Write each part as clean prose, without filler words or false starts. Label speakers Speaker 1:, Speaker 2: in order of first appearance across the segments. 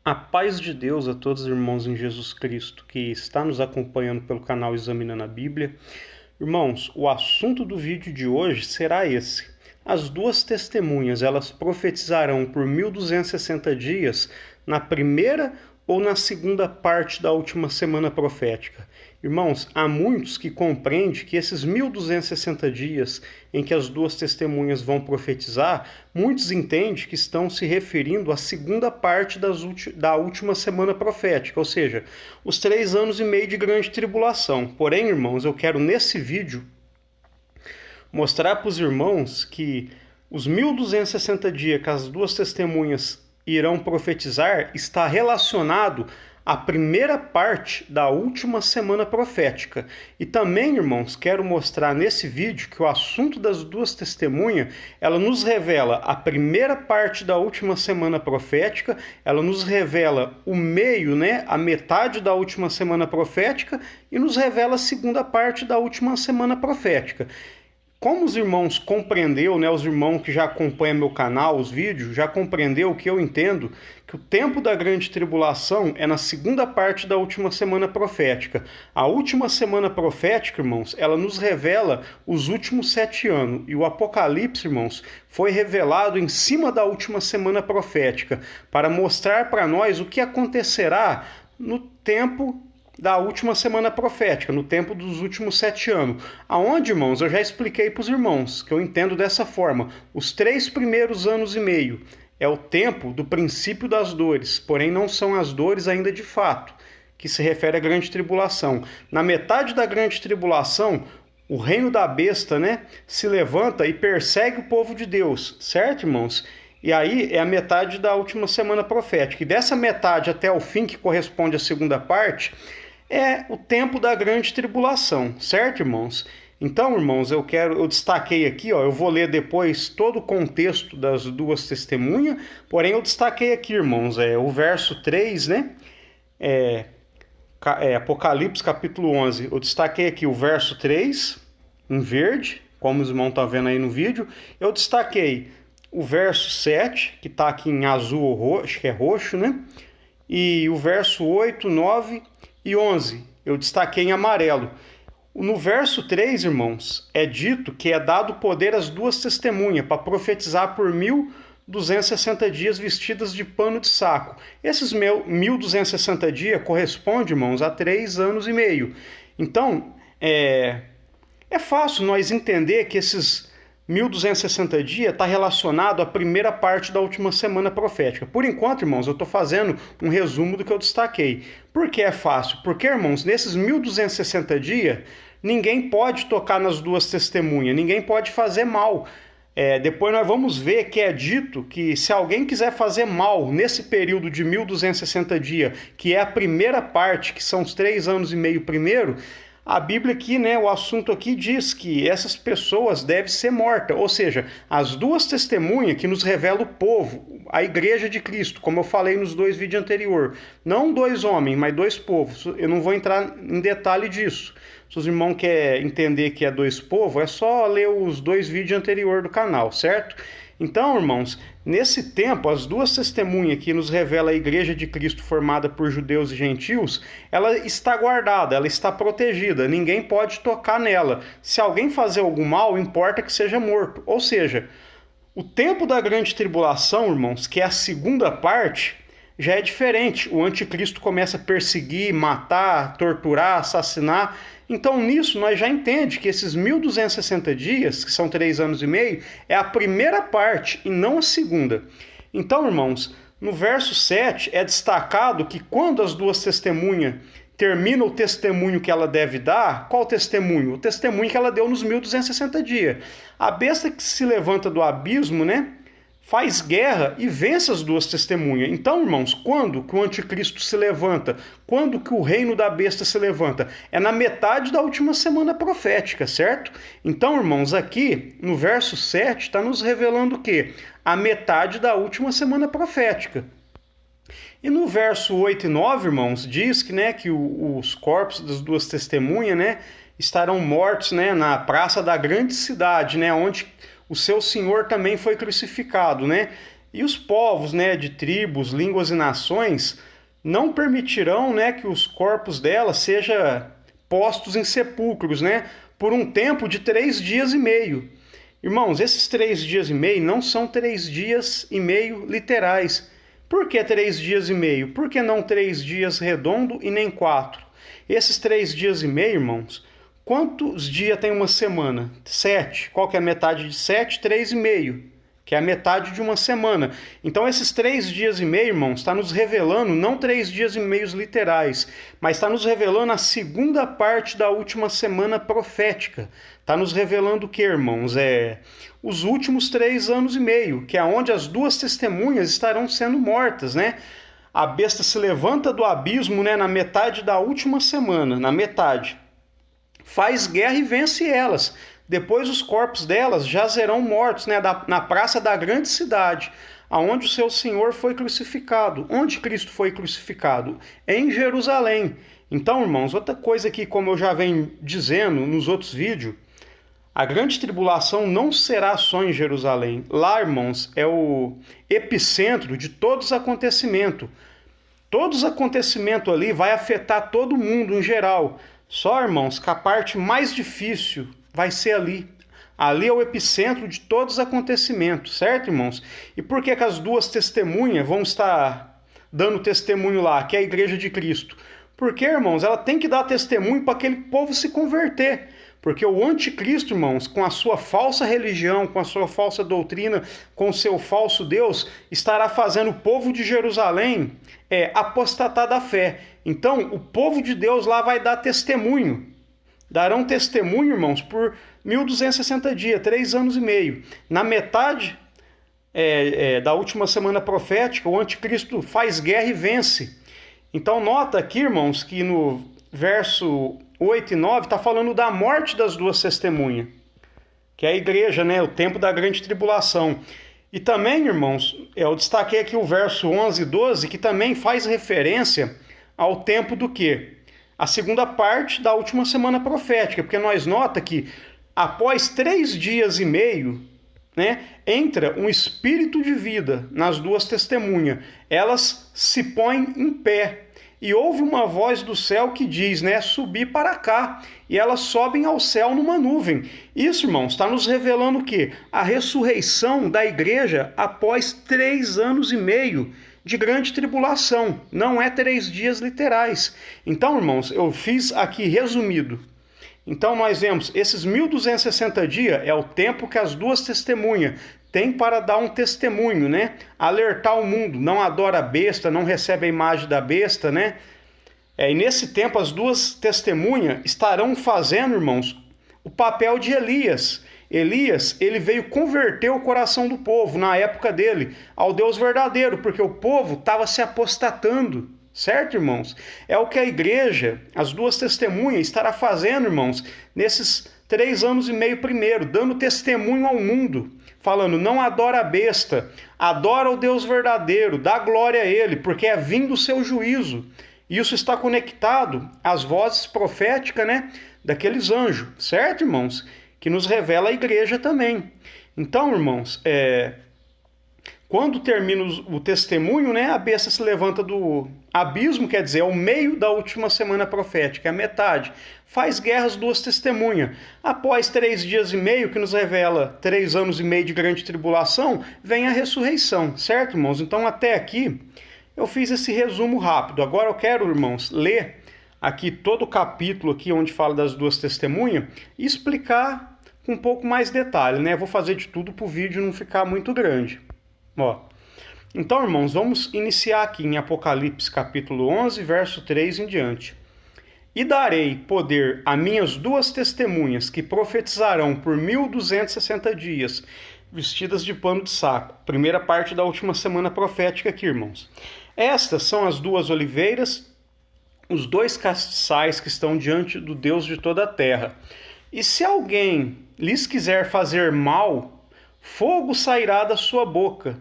Speaker 1: A paz de Deus a todos os irmãos em Jesus Cristo que está nos acompanhando pelo canal Examinando a Bíblia. Irmãos, o assunto do vídeo de hoje será esse. As duas testemunhas, elas profetizarão por 1260 dias na primeira ou na segunda parte da última semana profética. Irmãos, há muitos que compreendem que esses 1260 dias em que as duas testemunhas vão profetizar, muitos entendem que estão se referindo à segunda parte da última semana profética, ou seja, os 3 anos e meio de grande tribulação. Porém, irmãos, eu quero nesse vídeo mostrar para os irmãos que os 1260 dias que as duas testemunhas irão profetizar está relacionado à primeira parte da última semana profética. E também, irmãos, quero mostrar nesse vídeo que o assunto das duas testemunhas, ela nos revela a primeira parte da última semana profética, ela nos revela o meio, a metade da última semana profética e nos revela a segunda parte da última semana profética. Como os irmãos compreendeu, os irmãos que já acompanham meu canal, os vídeos, já compreendeu que eu entendo que o tempo da grande tribulação é na segunda parte da última semana profética. A última semana profética, irmãos, ela nos revela os últimos 7 anos. E o Apocalipse, irmãos, foi revelado em cima da última semana profética para mostrar para nós o que acontecerá no tempo da última semana profética, no tempo dos últimos 7 anos. Aonde, irmãos, eu já expliquei para os irmãos, que eu entendo dessa forma. Os 3 primeiros anos e meio é o tempo do princípio das dores, porém não são as dores ainda de fato, que se refere à grande tribulação. Na metade da grande tribulação, o reino da besta, se levanta e persegue o povo de Deus, certo, irmãos? E aí é a metade da última semana profética. E dessa metade até o fim, que corresponde à segunda parte, é o tempo da grande tribulação, certo, irmãos? Então, irmãos, eu destaquei aqui, eu vou ler depois todo o contexto das duas testemunhas, porém eu destaquei aqui, irmãos, o verso 3, Apocalipse capítulo 11, eu destaquei aqui o verso 3, em verde, como os irmãos estão vendo aí no vídeo, eu destaquei o verso 7, que está aqui em azul ou roxo, acho que é roxo, e o verso 8, 9 e 11, eu destaquei em amarelo. No verso 3, irmãos, é dito que é dado poder às duas testemunhas para profetizar por 1260 dias vestidas de pano de saco. Esses 1260 dias correspondem, irmãos, a 3 anos e meio. Então, é fácil nós entender que esses 1260 dias está relacionado à primeira parte da última semana profética. Por enquanto, irmãos, eu estou fazendo um resumo do que eu destaquei. Por que é fácil? Porque, irmãos, nesses 1260 dias, ninguém pode tocar nas duas testemunhas, ninguém pode fazer mal. Depois nós vamos ver que é dito que se alguém quiser fazer mal nesse período de 1260 dias, que é a primeira parte, que são os 3 anos e meio primeiro, a Bíblia aqui, o assunto aqui diz que essas pessoas devem ser mortas, ou seja, as duas testemunhas que nos revelam o povo, a igreja de Cristo, como eu falei nos 2 vídeos anteriores, não 2 homens, mas 2 povos, eu não vou entrar em detalhe disso. Se os irmãos querem entender que é 2 povos, é só ler os 2 vídeos anteriores do canal, certo? Então, irmãos, nesse tempo, as duas testemunhas que nos revela a igreja de Cristo formada por judeus e gentios, ela está guardada, ela está protegida, ninguém pode tocar nela. Se alguém fazer algum mal, importa que seja morto. Ou seja, o tempo da grande tribulação, irmãos, que é a segunda parte, já é diferente. O anticristo começa a perseguir, matar, torturar, assassinar. Então, nisso, nós já entendemos que esses 1260 dias, que são 3 anos e meio, é a primeira parte e não a segunda. Então, irmãos, no verso 7 é destacado que quando as duas testemunhas terminam o testemunho que ela deve dar, qual testemunho? O testemunho que ela deu nos 1260 dias. A besta que se levanta do abismo, faz guerra e vence as duas testemunhas. Então, irmãos, quando que o anticristo se levanta? Quando que o reino da besta se levanta? É na metade da última semana profética, certo? Então, irmãos, aqui no verso 7 está nos revelando o quê? A metade da última semana profética. E no verso 8 e 9, irmãos, diz que os corpos das duas testemunhas, estarão mortos, na praça da grande cidade, onde o seu Senhor também foi crucificado, E os povos, né, de tribos, línguas e nações não permitirão, né, que os corpos delas sejam postos em sepulcros, né, por um tempo de 3 dias e meio. Irmãos, esses 3 dias e meio não são 3 dias e meio literais. Por que 3 dias e meio? Por que não 3 dias redondo e nem 4? Esses 3 dias e meio, irmãos, quantos dias tem uma semana? 7. Qual que é a metade de 7? 3,5, que é a metade de uma semana. Então, esses 3 dias e meio, irmãos, está nos revelando, não 3 dias e meios literais, mas está nos revelando a segunda parte da última semana profética. Está nos revelando o que, irmãos? Os últimos 3 anos e meio, que é onde as duas testemunhas estarão sendo mortas, né? A besta se levanta do abismo, né, na metade da última semana, na metade. Faz guerra e vence elas. Depois os corpos delas jazerão mortos, né, na praça da grande cidade, aonde o seu Senhor foi crucificado. Onde Cristo foi crucificado? Em Jerusalém. Então, irmãos, outra coisa que, como eu já venho dizendo nos outros vídeos, a grande tribulação não será só em Jerusalém. Lá, irmãos, é o epicentro de todos os acontecimentos. Todos os acontecimentos ali vai afetar todo mundo em geral. Só, irmãos, que a parte mais difícil vai ser ali. Ali é o epicentro de todos os acontecimentos, certo, irmãos? E por que as duas testemunhas vão estar dando testemunho lá, que é a Igreja de Cristo? Porque, irmãos, ela tem que dar testemunho para aquele povo se converter. Porque o anticristo, irmãos, com a sua falsa religião, com a sua falsa doutrina, com o seu falso Deus, estará fazendo o povo de Jerusalém apostatar da fé. Então, o povo de Deus lá vai dar testemunho. Darão testemunho, irmãos, por 1260 dias, 3 anos e meio. Na metade da última semana profética, o anticristo faz guerra e vence. Então, nota aqui, irmãos, que no verso 8 e 9 está falando da morte das duas testemunhas, que é a igreja, né? O tempo da grande tribulação. E também, irmãos, eu destaquei aqui o verso 11 e 12, que também faz referência ao tempo do quê? A segunda parte da última semana profética, porque nós nota que após 3 dias e meio, né, entra um espírito de vida nas duas testemunhas. Elas se põem em pé. E houve uma voz do céu que diz, né, subir para cá. E elas sobem ao céu numa nuvem. Isso, irmãos, está nos revelando o quê? A ressurreição da igreja após 3 anos e meio de grande tribulação. Não é 3 dias literais. Então, irmãos, eu fiz aqui resumido. Então, nós vemos, esses 1260 dias é o tempo que as duas testemunhas têm para dar um testemunho, né? Alertar o mundo, não adora a besta, não recebe a imagem da besta, né? E nesse tempo, as duas testemunhas estarão fazendo, irmãos, o papel de Elias. Elias, ele veio converter o coração do povo, na época dele, ao Deus verdadeiro, porque o povo estava se apostatando. Certo, irmãos? É o que a igreja, as duas testemunhas, estará fazendo, irmãos, nesses 3 anos e meio primeiro, dando testemunho ao mundo, falando, não adora a besta, adora o Deus verdadeiro, dá glória a ele, porque é vindo o seu juízo. Isso está conectado às vozes proféticas, né, daqueles anjos, certo, irmãos? Que nos revela a igreja também. Então, irmãos, quando termina o testemunho, né, a besta se levanta do abismo, quer dizer, é o meio da última semana profética, é a metade. Faz guerra as duas testemunhas. Após 3 dias e meio, que nos revela 3 anos e meio de grande tribulação, vem a ressurreição, certo, irmãos? Então, até aqui, eu fiz esse resumo rápido. Agora eu quero, irmãos, ler aqui todo o capítulo aqui onde fala das duas testemunhas e explicar com um pouco mais detalhe, né? Vou fazer de tudo para o vídeo não ficar muito grande. Então, irmãos, vamos iniciar aqui em Apocalipse capítulo 11, verso 3 em diante. E darei poder a minhas duas testemunhas, que profetizarão por 1260 dias, vestidas de pano de saco. Primeira parte da última semana profética aqui, irmãos. Estas são as duas oliveiras, os 2 castiçais que estão diante do Deus de toda a terra. E se alguém lhes quiser fazer mal, fogo sairá da sua boca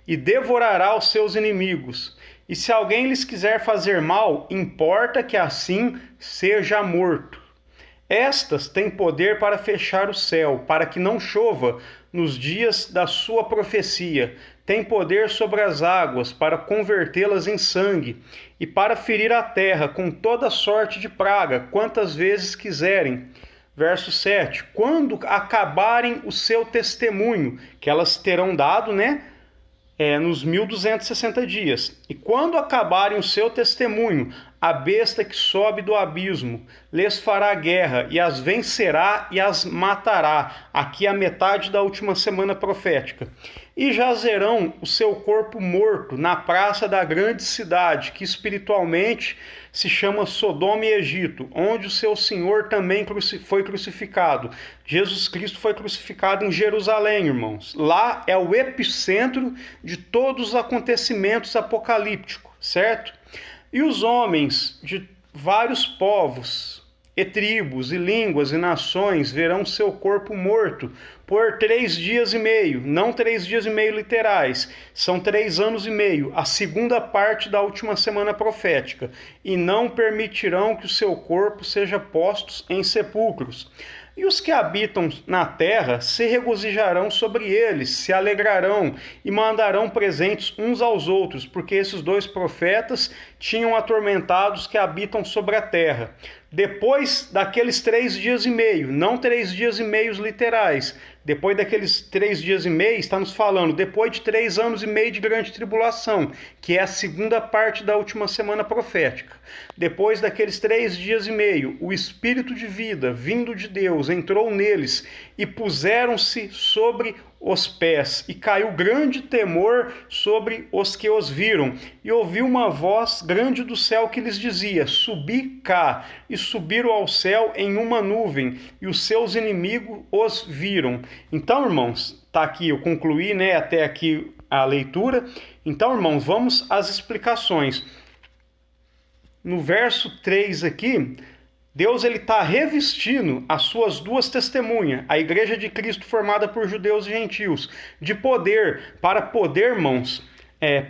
Speaker 1: e devorará os seus inimigos. E se alguém lhes quiser fazer mal, importa que assim seja morto. Estas têm poder para fechar o céu, para que não chova nos dias da sua profecia, tem poder sobre as águas para convertê-las em sangue e para ferir a terra com toda sorte de praga, quantas vezes quiserem. Verso 7, quando acabarem o seu testemunho, que elas terão dado, nos 1260 dias. E quando acabarem o seu testemunho, a besta que sobe do abismo lhes fará guerra e as vencerá e as matará. Aqui a metade da última semana profética. E jazerão o seu corpo morto na praça da grande cidade, que espiritualmente se chama Sodoma e Egito, onde o seu Senhor também foi crucificado. Jesus Cristo foi crucificado em Jerusalém, irmãos. Lá é o epicentro de todos os acontecimentos apocalípticos, certo? E os homens de vários povos, e tribos, e línguas, e nações verão seu corpo morto por 3 dias e meio, não 3 dias e meio literais, são 3 anos e meio, a segunda parte da última semana profética, e não permitirão que o seu corpo seja posto em sepulcros. E os que habitam na terra se regozijarão sobre eles, se alegrarão e mandarão presentes uns aos outros, porque esses 2 profetas tinham atormentado os que habitam sobre a terra. Depois daqueles 3 dias e meio, não 3 dias e meios literais, depois daqueles 3 dias e meio, está nos falando, depois de 3 anos e meio de grande tribulação, que é a segunda parte da última semana profética. Depois daqueles 3 dias e meio, o Espírito de vida, vindo de Deus, entrou neles e puseram-se sobre os pés, e caiu grande temor sobre os que os viram, e ouviu uma voz grande do céu que lhes dizia, subi cá, e subiram ao céu em uma nuvem, e os seus inimigos os viram. Então, irmãos, tá aqui, eu concluí, até aqui a leitura. Então, irmãos, vamos às explicações. No verso 3 aqui, Deus está revestindo as suas 2 testemunhas, a igreja de Cristo formada por judeus e gentios, de poder, para poder, irmãos,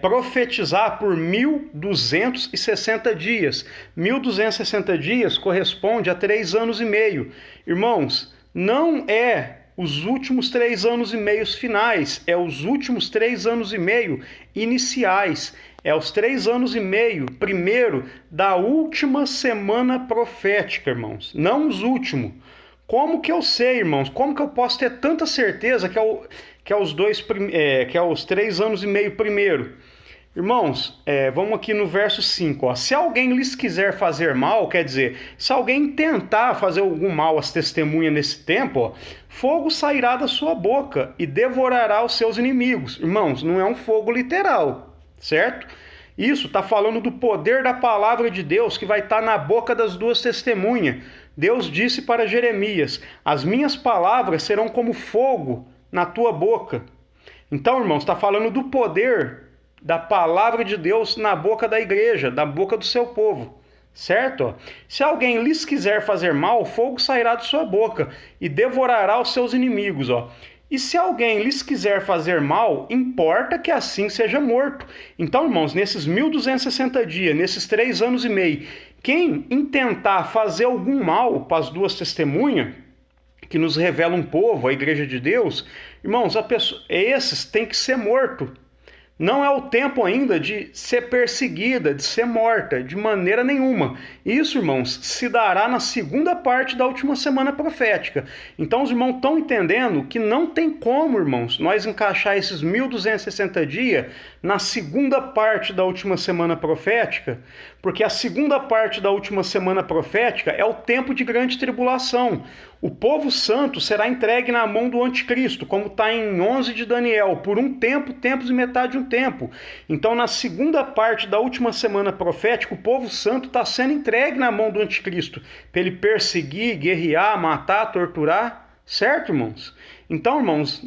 Speaker 1: profetizar por 1260 dias. 1260 dias corresponde a 3 anos e meio. Irmãos, não é os últimos 3 anos e meio finais, é os últimos 3 anos e meio iniciais. É os 3 anos e meio, primeiro, da última semana profética, irmãos. Não os últimos. Como que eu sei, irmãos? Como que eu posso ter tanta certeza que é os 3 anos e meio primeiro? Irmãos, vamos aqui no verso 5. Ó. Se alguém lhes quiser fazer mal, quer dizer, se alguém tentar fazer algum mal às testemunhas nesse tempo, fogo sairá da sua boca e devorará os seus inimigos. Irmãos, não é um fogo literal. Certo? Isso está falando do poder da palavra de Deus que vai estar na boca das 2 testemunhas. Deus disse para Jeremias, as minhas palavras serão como fogo na tua boca. Então, irmãos, está falando do poder da palavra de Deus na boca da igreja, na boca do seu povo. Certo? Se alguém lhes quiser fazer mal, o fogo sairá de sua boca e devorará os seus inimigos. E se alguém lhes quiser fazer mal, importa que assim seja morto. Então, irmãos, nesses 1260 dias, nesses 3 anos e meio, quem intentar fazer algum mal para as 2 testemunhas, que nos revela um povo, a igreja de Deus, irmãos, esses têm que ser mortos. Não é o tempo ainda de ser perseguida, de ser morta, de maneira nenhuma. Isso, irmãos, se dará na segunda parte da última semana profética. Então, os irmãos estão entendendo que não tem como, irmãos, nós encaixar esses 1260 dias na segunda parte da última semana profética, porque a segunda parte da última semana profética é o tempo de grande tribulação. O povo santo será entregue na mão do anticristo, como está em 11 de Daniel, por um tempo, tempos e metade de um tempo. Então, na segunda parte da última semana profética, o povo santo está sendo entregue na mão do anticristo, para ele perseguir, guerrear, matar, torturar, certo, irmãos? Então, irmãos,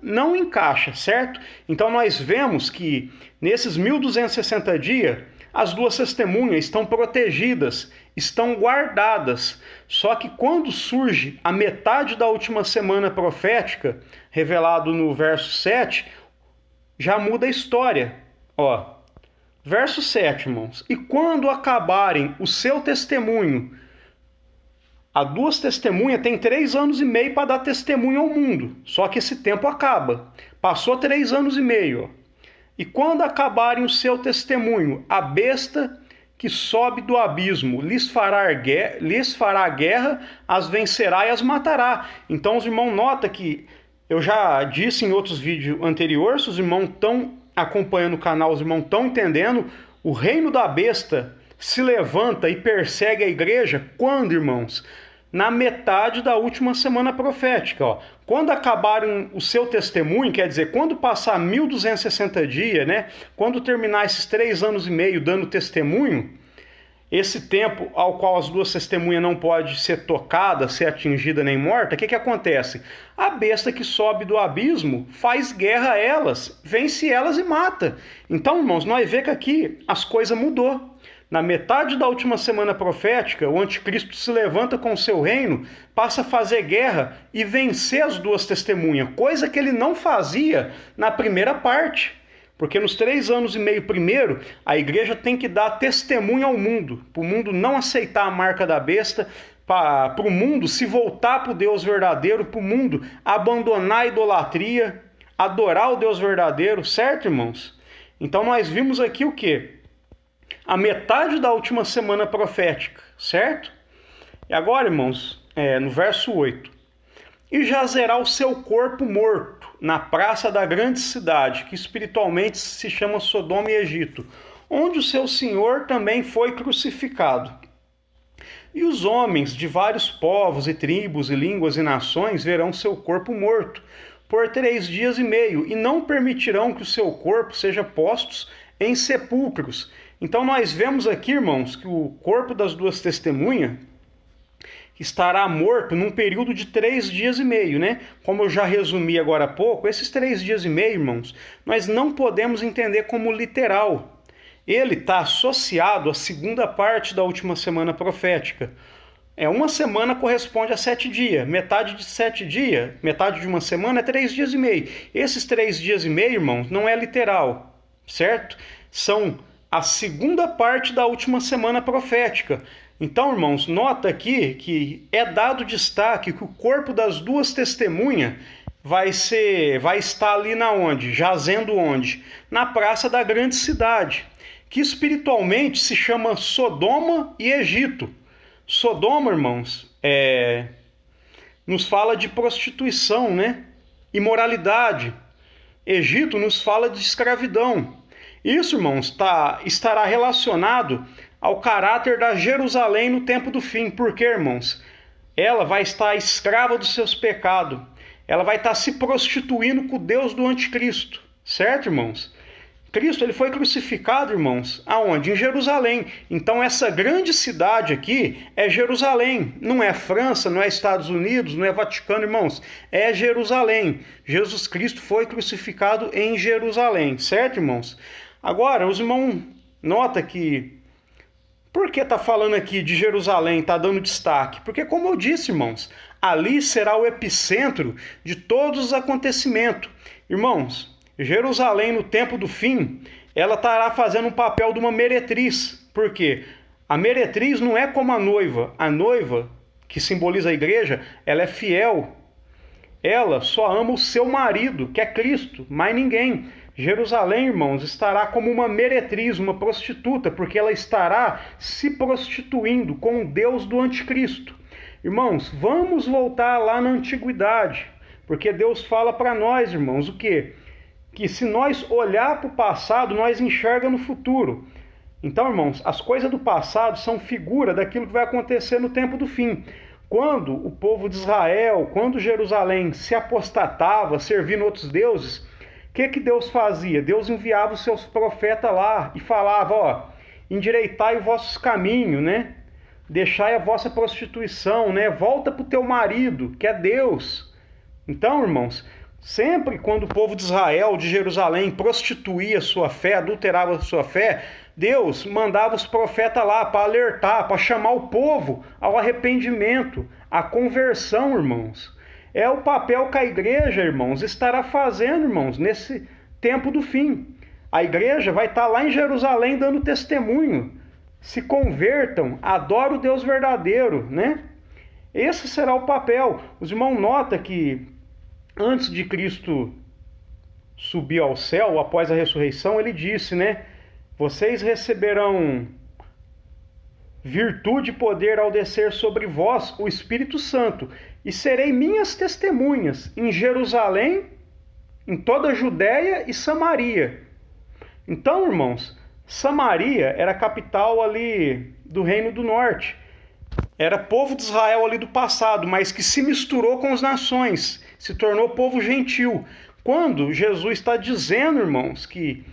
Speaker 1: não encaixa, certo? Então, nós vemos que nesses 1260 dias, as 2 testemunhas estão protegidas, estão guardadas. Só que quando surge a metade da última semana profética, revelado no verso 7, já muda a história. Verso 7, irmãos. E quando acabarem o seu testemunho, as 2 testemunhas têm 3 anos e meio para dar testemunho ao mundo. Só que esse tempo acaba. Passou 3 anos e meio. E quando acabarem o seu testemunho, a besta que sobe do abismo lhes fará guerra, as vencerá e as matará. Então os irmãos notam que eu já disse em outros vídeos anteriores, se os irmãos estão acompanhando o canal, os irmãos estão entendendo, o reino da besta se levanta e persegue a igreja quando, irmãos? Na metade da última semana profética. Ó. Quando acabarem o seu testemunho, quer dizer, quando passar 1260 dias, né? Quando terminar esses 3 anos e meio dando testemunho, esse tempo ao qual as duas testemunhas não pode ser tocada, ser atingida nem morta, o que acontece? A besta que sobe do abismo faz guerra a elas, vence elas e mata. Então, irmãos, nós vemos que aqui as coisas mudou. Na metade da última semana profética, o anticristo se levanta com o seu reino, passa a fazer guerra e vencer as duas testemunhas, coisa que ele não fazia na primeira parte. Porque nos 3 anos e meio primeiro, a igreja tem que dar testemunho ao mundo, para o mundo não aceitar a marca da besta, para o mundo se voltar para o Deus verdadeiro, para o mundo abandonar a idolatria, adorar o Deus verdadeiro, certo, irmãos? Então nós vimos aqui o quê? A metade da última semana profética, certo? E agora, irmãos, no verso 8. E jazerá o seu corpo morto na praça da grande cidade, que espiritualmente se chama Sodoma e Egito, onde o seu Senhor também foi crucificado. E os homens de vários povos e tribos e línguas e nações verão seu corpo morto por 3 dias e meio, e não permitirão que o seu corpo seja posto em sepulcros. Então nós vemos aqui, irmãos, que o corpo das duas testemunhas estará morto num período de 3 dias e meio, né? Como eu já resumi agora há pouco, esses 3 dias e meio, irmãos, nós não podemos entender como literal. Ele está associado à segunda parte da última semana profética. Uma semana corresponde a 7 dias. Metade de 7 dias, metade de uma semana é 3 dias e meio. Esses 3 dias e meio, irmãos, não é literal, certo? São a segunda parte da última semana profética. Então, irmãos, nota aqui que é dado destaque que o corpo das duas testemunhas vai estar ali na onde? Jazendo onde? Na praça da grande cidade, que espiritualmente se chama Sodoma e Egito. Sodoma, irmãos, nos fala de prostituição, né? Imoralidade. Egito nos fala de escravidão. Isso, irmãos, estará relacionado ao caráter da Jerusalém no tempo do fim. Por quê, irmãos? Ela vai estar escrava dos seus pecados. Ela vai estar se prostituindo com o Deus do anticristo. Certo, irmãos? Cristo ele foi crucificado, irmãos, aonde? Em Jerusalém. Então essa grande cidade aqui é Jerusalém. Não é França, não é Estados Unidos, não é Vaticano, irmãos. É Jerusalém. Jesus Cristo foi crucificado em Jerusalém. Certo, irmãos? Agora, os irmãos notam que por que está falando aqui de Jerusalém, está dando destaque? Porque, como eu disse, irmãos, ali será o epicentro de todos os acontecimentos. Irmãos, Jerusalém, no tempo do fim, ela estará fazendo um papel de uma meretriz. Por quê? A meretriz não é como a noiva. A noiva, que simboliza a igreja, ela é fiel. Ela só ama o seu marido, que é Cristo, mais ninguém. Jerusalém, irmãos, estará como uma meretriz, uma prostituta, porque ela estará se prostituindo com o Deus do anticristo. Irmãos, vamos voltar lá na antiguidade, porque Deus fala para nós, irmãos, o quê? Que se nós olhar para o passado, nós enxergamos no futuro. Então, irmãos, as coisas do passado são figura daquilo que vai acontecer no tempo do fim. Quando o povo de Israel, quando Jerusalém se apostatava, servindo outros deuses, o que Deus fazia? Deus enviava os seus profetas lá e falava, endireitai os vossos caminhos, né? Deixai a vossa prostituição, né? Volta para o teu marido, que é Deus. Então, irmãos, sempre quando o povo de Israel, de Jerusalém, prostituía a sua fé, adulterava a sua fé, Deus mandava os profetas lá para alertar, para chamar o povo ao arrependimento, à conversão, irmãos. É o papel que a igreja, irmãos, estará fazendo, irmãos, nesse tempo do fim. A igreja vai estar lá em Jerusalém dando testemunho. Se convertam, adorem o Deus verdadeiro, né? Esse será o papel. Os irmãos notam que antes de Cristo subir ao céu após a ressurreição, ele disse, né? Vocês receberão virtude e poder ao descer sobre vós o Espírito Santo, e serei minhas testemunhas em Jerusalém, em toda a Judéia e Samaria. Então, irmãos, Samaria era a capital ali do Reino do Norte. Era povo de Israel ali do passado, mas que se misturou com as nações, se tornou povo gentil. Quando Jesus está dizendo, irmãos, que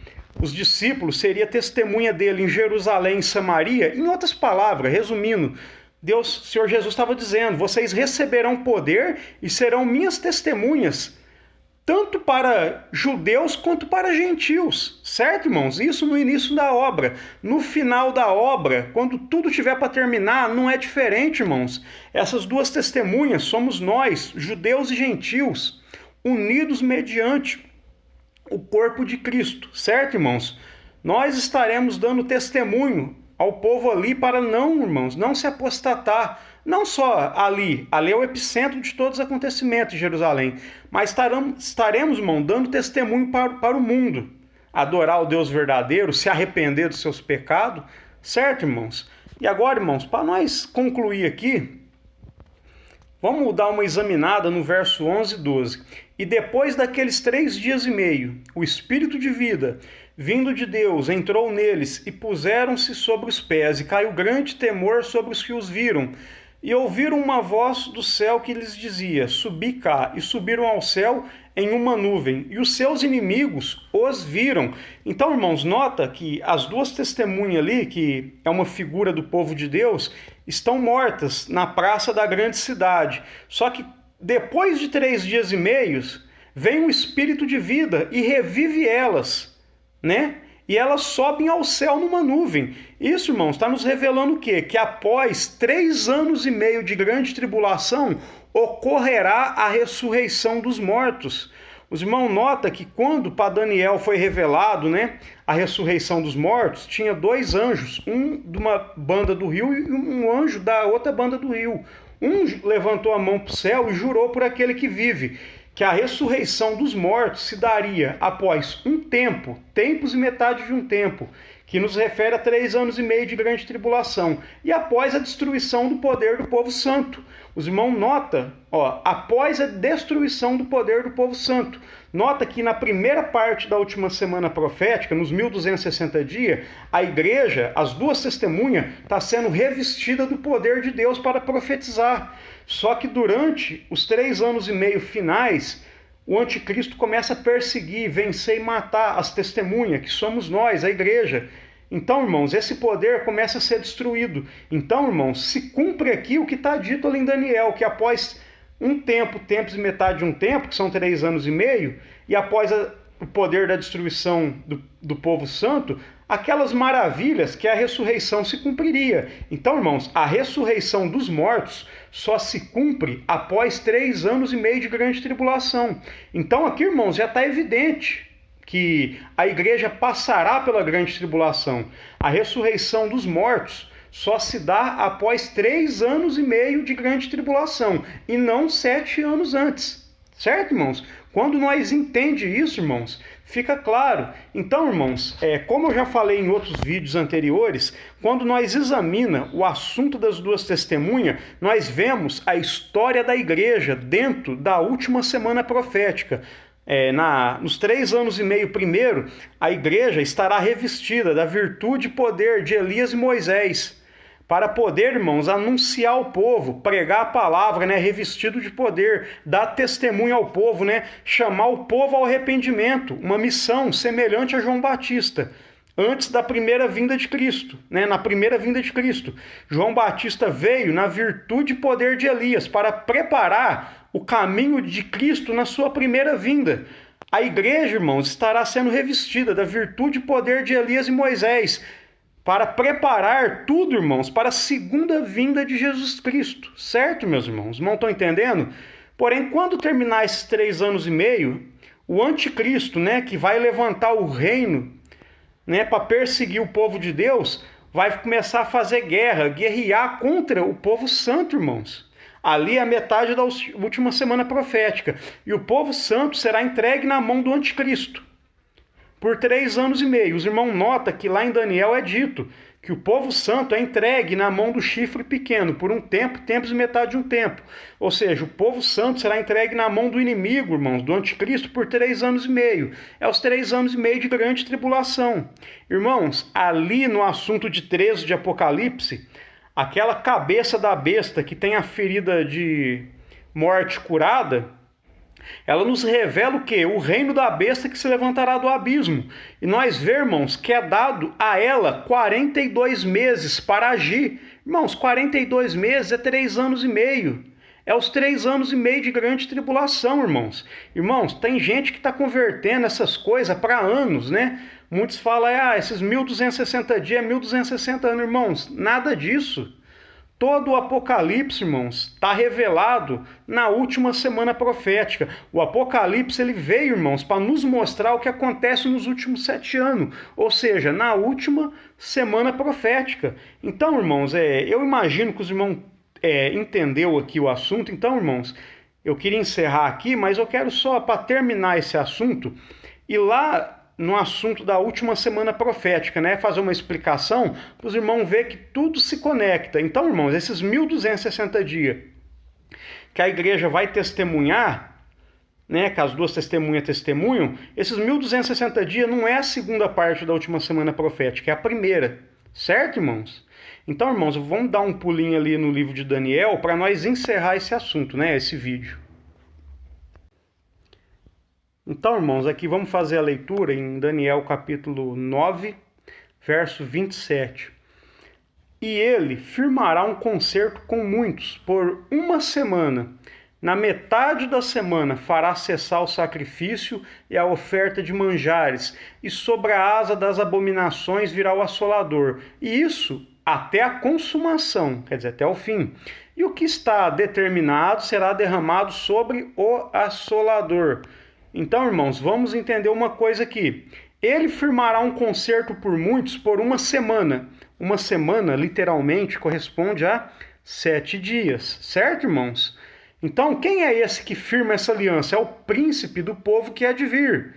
Speaker 1: os discípulos seriam testemunha dele em Jerusalém e Samaria, em outras palavras, resumindo, o Senhor Jesus estava dizendo, vocês receberão poder e serão minhas testemunhas, tanto para judeus quanto para gentios, certo, irmãos? Isso no início da obra. No final da obra, quando tudo tiver para terminar, não é diferente, irmãos. Essas duas testemunhas somos nós, judeus e gentios, unidos mediante o corpo de Cristo, certo, irmãos? Nós estaremos dando testemunho ao povo ali para não, irmãos, não se apostatar. Não só ali é o epicentro de todos os acontecimentos de Jerusalém, mas estaremos, irmão, dando testemunho para o mundo. Adorar o Deus verdadeiro, se arrepender dos seus pecados, certo, irmãos? E agora, irmãos, para nós concluir aqui, vamos dar uma examinada no verso 11 e 12. E depois daqueles 3 dias e meio, o Espírito de vida, vindo de Deus, entrou neles e puseram-se sobre os pés, e caiu grande temor sobre os que os viram. E ouviram uma voz do céu que lhes dizia, subi cá, e subiram ao céu em uma nuvem, e os seus inimigos os viram. Então, irmãos, nota que as duas testemunhas ali, que é uma figura do povo de Deus, estão mortas na praça da grande cidade. Só que depois de 3 dias e meio, vem o Espírito de vida e revive elas, né? E elas sobem ao céu numa nuvem. Isso, irmãos, está nos revelando o quê? Que após 3 anos e meio de grande tribulação, ocorrerá a ressurreição dos mortos. Os irmãos notam que quando para Daniel foi revelado, né, a ressurreição dos mortos, tinha 2 anjos, um de uma banda do rio e um anjo da outra banda do rio. Um levantou a mão para o céu e jurou por aquele que vive, que a ressurreição dos mortos se daria após um tempo, tempos e metade de um tempo, que nos refere a 3 anos e meio de grande tribulação, e após a destruição do poder do povo santo. Os irmãos nota, após a destruição do poder do povo santo. Nota que na primeira parte da última semana profética, nos 1260 dias, a igreja, as duas testemunhas, está sendo revestida do poder de Deus para profetizar. Só que durante os 3 anos e meio finais, o anticristo começa a perseguir, vencer e matar as testemunhas, que somos nós, a igreja. Então, irmãos, esse poder começa a ser destruído. Então, irmãos, se cumpre aqui o que está dito ali em Daniel, que após um tempo, tempos e metade de um tempo, que são 3 anos e meio, e após o poder da destruição do povo santo, aquelas maravilhas que a ressurreição se cumpriria. Então, irmãos, a ressurreição dos mortos só se cumpre após 3 anos e meio de grande tribulação. Então, aqui, irmãos, já está evidente que a igreja passará pela grande tribulação. A ressurreição dos mortos só se dá após 3 anos e meio de grande tribulação, e não 7 anos antes. Certo, irmãos? Quando nós entendemos isso, irmãos, fica claro. Então, irmãos, como eu já falei em outros vídeos anteriores, quando nós examinamos o assunto das duas testemunhas, nós vemos a história da igreja dentro da última semana profética. Nos 3 anos e meio primeiro, a igreja estará revestida da virtude e poder de Elias e Moisés, para poder, irmãos, anunciar ao povo, pregar a palavra, né, revestido de poder, dar testemunho ao povo, né, chamar o povo ao arrependimento, uma missão semelhante a João Batista, antes da primeira vinda de Cristo, né, na primeira vinda de Cristo. João Batista veio na virtude e poder de Elias para preparar o caminho de Cristo na sua primeira vinda. A igreja, irmãos, estará sendo revestida da virtude e poder de Elias e Moisés, para preparar tudo, irmãos, para a segunda vinda de Jesus Cristo. Certo, meus irmãos? Não estão entendendo? Porém, quando terminar esses 3 anos e meio, o anticristo, né, que vai levantar o reino, né, para perseguir o povo de Deus, vai começar a fazer guerra, guerrear contra o povo santo, irmãos. Ali é a metade da última semana profética. E o povo santo será entregue na mão do anticristo por 3 anos e meio. Os irmãos notam que lá em Daniel é dito que o povo santo é entregue na mão do chifre pequeno por um tempo, tempos e metade de um tempo. Ou seja, o povo santo será entregue na mão do inimigo, irmãos, do anticristo por 3 anos e meio. É os 3 anos e meio de grande tribulação. Irmãos, ali no assunto de 13 de Apocalipse, aquela cabeça da besta que tem a ferida de morte curada, ela nos revela o quê? O reino da besta que se levantará do abismo. E nós vemos, irmãos, que é dado a ela 42 meses para agir. Irmãos, 42 meses é 3 anos e meio. É os 3 anos e meio de grande tribulação, irmãos. Irmãos, tem gente que está convertendo essas coisas para anos, né? Muitos falam, esses 1260 dias é 1260 anos. Irmãos, nada disso. Todo o Apocalipse, irmãos, está revelado na última semana profética. O Apocalipse ele veio, irmãos, para nos mostrar o que acontece nos últimos 7 anos, ou seja, na última semana profética. Então, irmãos, eu imagino que os irmãos entendeu aqui o assunto. Então, irmãos, eu queria encerrar aqui, mas eu quero só, para terminar esse assunto, ir lá no assunto da última semana profética, né? Fazer uma explicação para os irmãos verem que tudo se conecta. Então, irmãos, esses 1260 dias que a igreja vai testemunhar, né? Que as duas testemunhas testemunham, esses 1260 dias não é a segunda parte da última semana profética, é a primeira. Certo, irmãos? Então, irmãos, vamos dar um pulinho ali no livro de Daniel para nós encerrar esse assunto, né? Esse vídeo. Então, irmãos, aqui vamos fazer a leitura em Daniel capítulo 9, verso 27. E ele firmará um concerto com muitos por 1 semana. Na metade da semana fará cessar o sacrifício e a oferta de manjares, e sobre a asa das abominações virá o assolador. E isso até a consumação, quer dizer, até o fim. E o que está determinado será derramado sobre o assolador. Então, irmãos, vamos entender uma coisa aqui. Ele firmará um concerto por muitos por 1 semana. 1 semana, literalmente, corresponde a 7 dias. Certo, irmãos? Então, quem é esse que firma essa aliança? É o príncipe do povo que há de vir.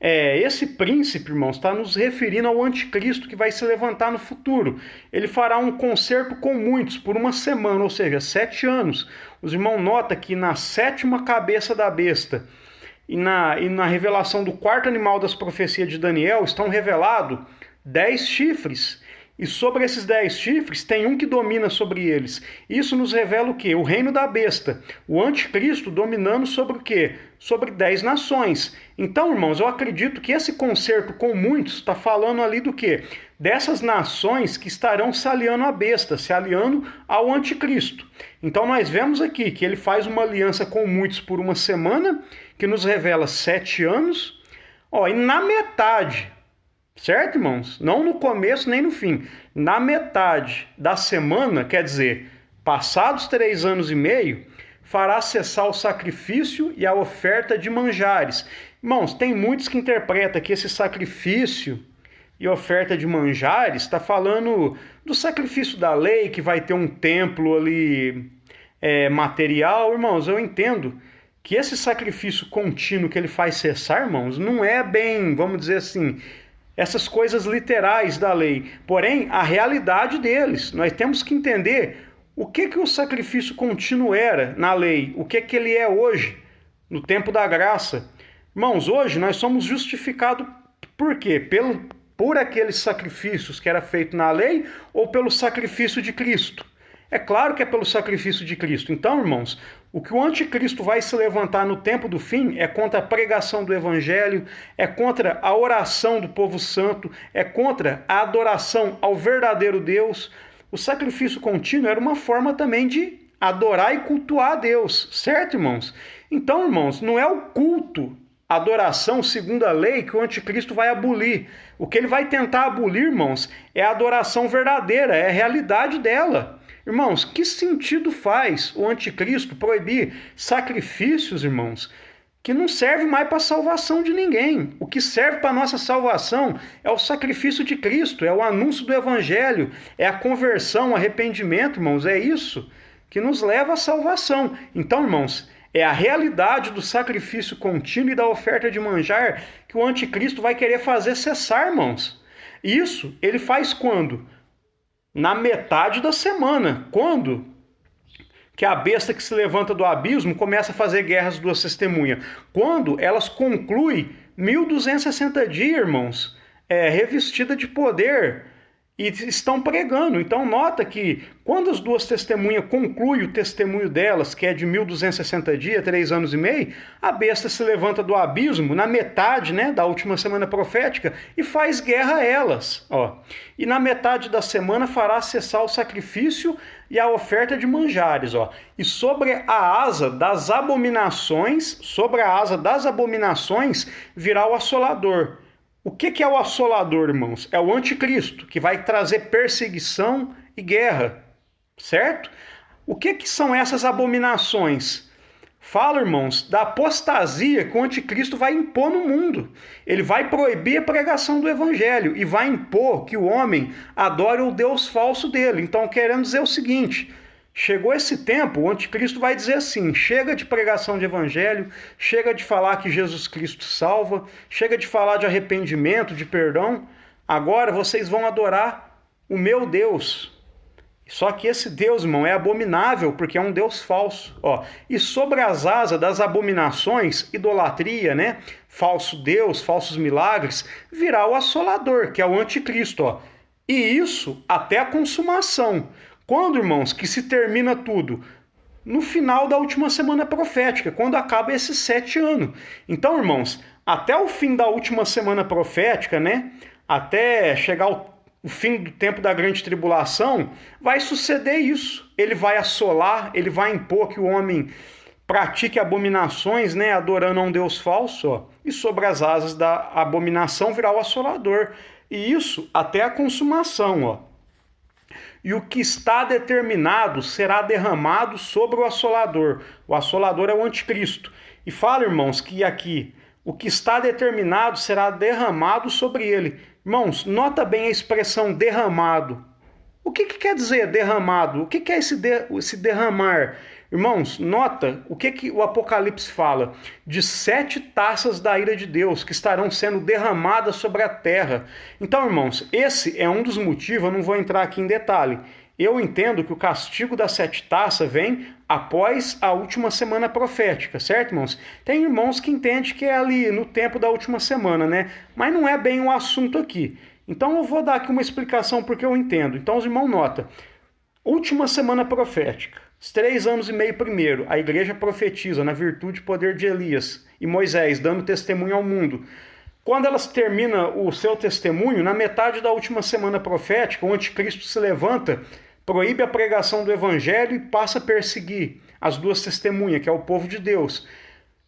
Speaker 1: Esse príncipe, irmãos, está nos referindo ao anticristo que vai se levantar no futuro. Ele fará um concerto com muitos por 1 semana, ou seja, 7 anos. Os irmãos notam que na 7ª cabeça da besta e na revelação do 4º animal das profecias de Daniel estão revelados 10 chifres. E sobre esses 10 chifres tem um que domina sobre eles. Isso nos revela o quê? O reino da besta. O anticristo dominando sobre o quê? Sobre 10 nações. Então, irmãos, eu acredito que esse concerto com muitos está falando ali do quê? Dessas nações que estarão se aliando à besta, se aliando ao anticristo. Então nós vemos aqui que ele faz uma aliança com muitos por 1 semana, que nos revela 7 anos. E na metade, certo, irmãos? Não no começo nem no fim. Na metade da semana, quer dizer, passados 3 anos e meio, fará cessar o sacrifício e a oferta de manjares. Irmãos, tem muitos que interpretam que esse sacrifício e oferta de manjares está falando do sacrifício da lei, que vai ter um templo ali material. Irmãos, eu entendo que esse sacrifício contínuo que ele faz cessar, irmãos, não é bem, vamos dizer assim, essas coisas literais da lei, porém a realidade deles. Nós temos que entender o que o sacrifício contínuo era na lei, o que ele é hoje, no tempo da graça. Irmãos, hoje nós somos justificados por quê? Por aqueles sacrifícios que era feito na lei ou pelo sacrifício de Cristo? É claro que é pelo sacrifício de Cristo. Então, irmãos, o que o anticristo vai se levantar no tempo do fim é contra a pregação do evangelho, é contra a oração do povo santo, é contra a adoração ao verdadeiro Deus. O sacrifício contínuo era uma forma também de adorar e cultuar a Deus, certo, irmãos? Então, irmãos, não é o culto, a adoração segundo a lei que o anticristo vai abolir. O que ele vai tentar abolir, irmãos, é a adoração verdadeira, é a realidade dela. Irmãos, que sentido faz o anticristo proibir sacrifícios, irmãos, que não serve mais para a salvação de ninguém? O que serve para a nossa salvação é o sacrifício de Cristo, é o anúncio do evangelho, é a conversão, o arrependimento, irmãos, é isso. que nos leva à salvação. Então, irmãos, é a realidade do sacrifício contínuo e da oferta de manjar que o anticristo vai querer fazer cessar, irmãos. Isso ele faz quando? Na metade da semana. Quando? Que a besta que se levanta do abismo começa a fazer guerra às duas testemunhas. Quando elas concluem 1260 dias, irmãos, revestida de poder, e estão pregando. Então nota que quando as duas testemunhas concluem o testemunho delas, que é de 1260 dias, 3 anos e meio, a besta se levanta do abismo na metade, né, da última semana profética e faz guerra a elas. Ó. E na metade da semana fará cessar o sacrifício e a oferta de manjares. Ó. E sobre a asa das abominações, virá o assolador. O que é o assolador, irmãos? É o anticristo, que vai trazer perseguição e guerra, certo? O que são essas abominações? Fala, irmãos, da apostasia que o anticristo vai impor no mundo. Ele vai proibir a pregação do evangelho e vai impor que o homem adore o Deus falso dele. Então, querendo dizer o seguinte... Chegou esse tempo, o anticristo vai dizer assim, chega de pregação de evangelho, chega de falar que Jesus Cristo salva, chega de falar de arrependimento, de perdão, agora vocês vão adorar o meu Deus. Só que esse Deus, irmão, é abominável, porque é um Deus falso. Ó. E sobre as asas das abominações, idolatria, né? Falso Deus, falsos milagres, virá o assolador, que é o anticristo. Ó. E isso até a consumação. Quando, irmãos, que se termina tudo? No final da última semana profética, quando acaba esses 7 anos. Então, irmãos, até o fim da última semana profética, né? Até chegar o fim do tempo da grande tribulação, vai suceder isso. Ele vai assolar, ele vai impor que o homem pratique abominações, né? Adorando a um Deus falso, ó. E sobre as asas da abominação virá o assolador. E isso até a consumação, ó. E o que está determinado será derramado sobre o assolador. O assolador é o anticristo. E fala, irmãos, que aqui o que está determinado será derramado sobre ele. Irmãos, nota bem a expressão derramado. O que quer dizer derramado? O que é esse derramar? Irmãos, nota o que o Apocalipse fala. De 7 taças da ira de Deus que estarão sendo derramadas sobre a terra. Então, irmãos, esse é um dos motivos, eu não vou entrar aqui em detalhe. Eu entendo que o castigo das 7 taças vem após a última semana profética, certo, irmãos? Tem irmãos que entendem que é ali no tempo da última semana, né? Mas não é bem o assunto aqui. Então eu vou dar aqui uma explicação porque eu entendo. Então os irmãos notam. Última semana profética. Os 3 anos e meio primeiro, a igreja profetiza na virtude e poder de Elias e Moisés, dando testemunho ao mundo. Quando elas terminam o seu testemunho, na metade da última semana profética, o anticristo se levanta, proíbe a pregação do evangelho e passa a perseguir as duas testemunhas, que é o povo de Deus.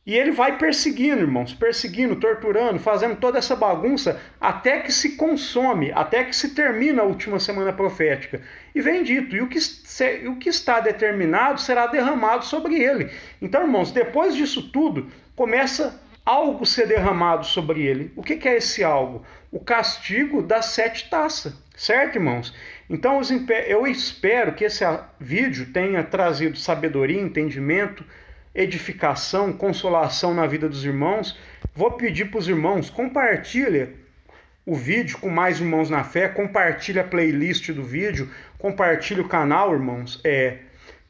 Speaker 1: E ele vai perseguindo, irmãos, perseguindo, torturando, fazendo toda essa bagunça até que se consome, até que se termina a última semana profética. E vem dito, e o que está determinado será derramado sobre ele. Então, irmãos, depois disso tudo, começa algo a ser derramado sobre ele. O que é esse algo? O castigo das 7 taças, certo, irmãos? Então, eu espero que esse vídeo tenha trazido sabedoria, entendimento, edificação, consolação na vida dos irmãos. Vou pedir para os irmãos, compartilha o vídeo com mais irmãos na fé, compartilha a playlist do vídeo, compartilha o canal, irmãos.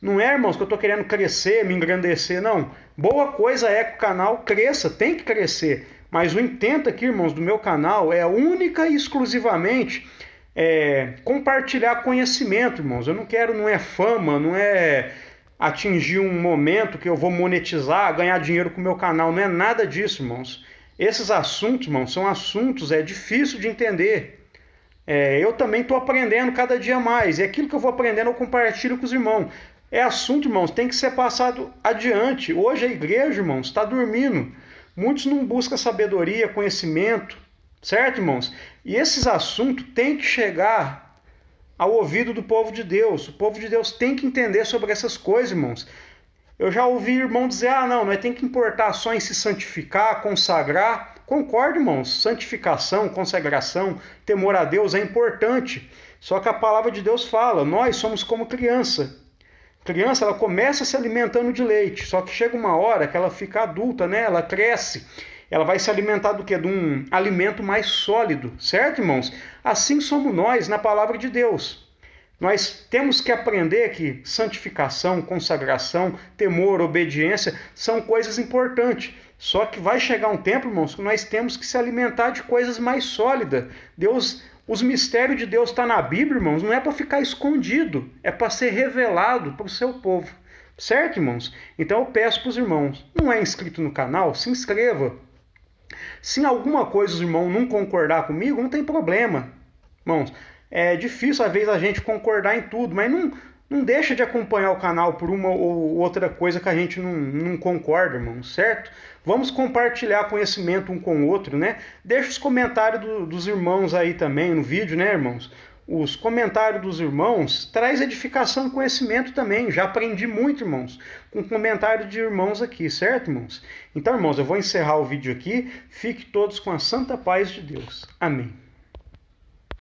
Speaker 1: Não é, irmãos, que eu estou querendo crescer, me engrandecer, não. Boa coisa é que o canal cresça, tem que crescer. Mas o intento aqui, irmãos, do meu canal é única e exclusivamente compartilhar conhecimento, irmãos. Eu não quero, não é fama, não é atingir um momento que eu vou monetizar, ganhar dinheiro com o meu canal. Não é nada disso, irmãos. Esses assuntos, irmãos, são assuntos difícil de entender. Eu também estou aprendendo cada dia mais. E aquilo que eu vou aprendendo eu compartilho com os irmãos. É assunto, irmãos, tem que ser passado adiante. Hoje a igreja, irmãos, está dormindo. Muitos não buscam sabedoria, conhecimento, certo, irmãos? E esses assuntos têm que chegar ao ouvido do povo de Deus. O povo de Deus tem que entender sobre essas coisas, irmãos. Eu já ouvi irmão dizer, não é tem que importar só em se santificar, consagrar. Concordo, irmãos, santificação, consagração, temor a Deus é importante. Só que a palavra de Deus fala, nós somos como criança. criança, ela começa se alimentando de leite, só que chega uma hora que ela fica adulta, né? Ela cresce, ela vai se alimentar do quê? De um alimento mais sólido, certo, irmãos? Assim somos nós na palavra de Deus. Nós temos que aprender que santificação, consagração, temor, obediência são coisas importantes. Só que vai chegar um tempo, irmãos, que nós temos que se alimentar de coisas mais sólidas. Os mistérios de Deus estão na Bíblia, irmãos, não é para ficar escondido, é para ser revelado para o seu povo. Certo, irmãos? Então eu peço para os irmãos, não é inscrito no canal? Se inscreva. Se em alguma coisa os irmãos não concordar comigo, não tem problema. Irmãos, é difícil às vezes a gente concordar em tudo, mas não deixa de acompanhar o canal por uma ou outra coisa que a gente não concorda, irmãos, certo? Vamos compartilhar conhecimento um com o outro, né? Deixa os comentários dos irmãos aí também no vídeo, né, irmãos? Os comentários dos irmãos traz edificação e conhecimento também. Já aprendi muito, irmãos, com comentário de irmãos aqui, certo, irmãos? Então, irmãos, eu vou encerrar o vídeo aqui. Fique todos com a santa paz de Deus. Amém.